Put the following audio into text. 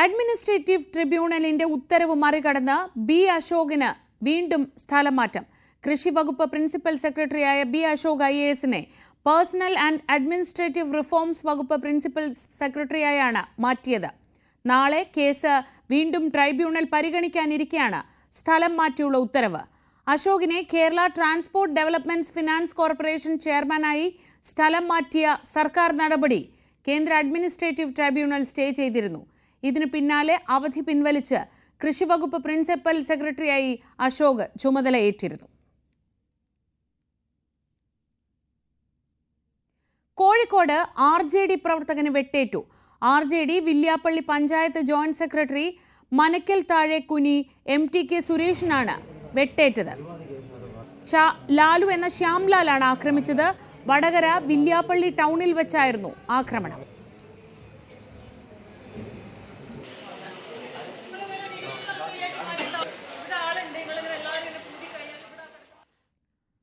Administrative ട്രിബ്യൂണലിന്റെ ഉത്തരവ് മറികടന്ന് B അശോകിന് വീണ്ടും സ്ഥലം മാറ്റം. കൃഷി വകുപ്പ് പ്രിൻസിപ്പൽ സെക്രട്ടറിയായ ബി അശോക് IASനെ പേഴ്സണൽ ആൻഡ് അഡ്മിനിസ്ട്രേറ്റീവ് റിഫോംസ് വകുപ്പ് പ്രിൻസിപ്പൽ സെക്രട്ടറിയായാണ് മാറ്റിയത്. നാളെ കേസ് വീണ്ടും ട്രൈബ്യൂണൽ പരിഗണിക്കാനിരിക്കെയാണ് സ്ഥലം മാറ്റിയുള്ള ഉത്തരവ്. അശോകിനെ Kerala transport developments finance corporation ചെയർമാനായി സ്ഥലം മാറ്റിയ സർക്കാർ നടപടി കേന്ദ്ര അഡ്മിനിസ്ട്രേറ്റീവ് ട്രൈബ്യൂണൽ സ്റ്റേ ചെയ്തിരുന്നു. ഇതിനു പിന്നാലെ അവധി പിൻവലിച്ച് കൃഷിവകുപ്പ് പ്രിൻസിപ്പൽ സെക്രട്ടറിയായി അശോക് ചുമതലയേറ്റിരുന്നു. കോഴിക്കോട് RJD പ്രവർത്തകന് വെട്ടേറ്റു. RJD Villiappally panchayat joint secretary Manakkal Thazhe Kuni MTK സുരേഷിനാണ് വെട്ടേറ്റത്. Lalu എന്ന ശ്യാംലാലാണ് ആക്രമിച്ചത്. വടകര വില്യാപ്പള്ളി ടൗണിൽ വെച്ചായിരുന്നു ആക്രമണം.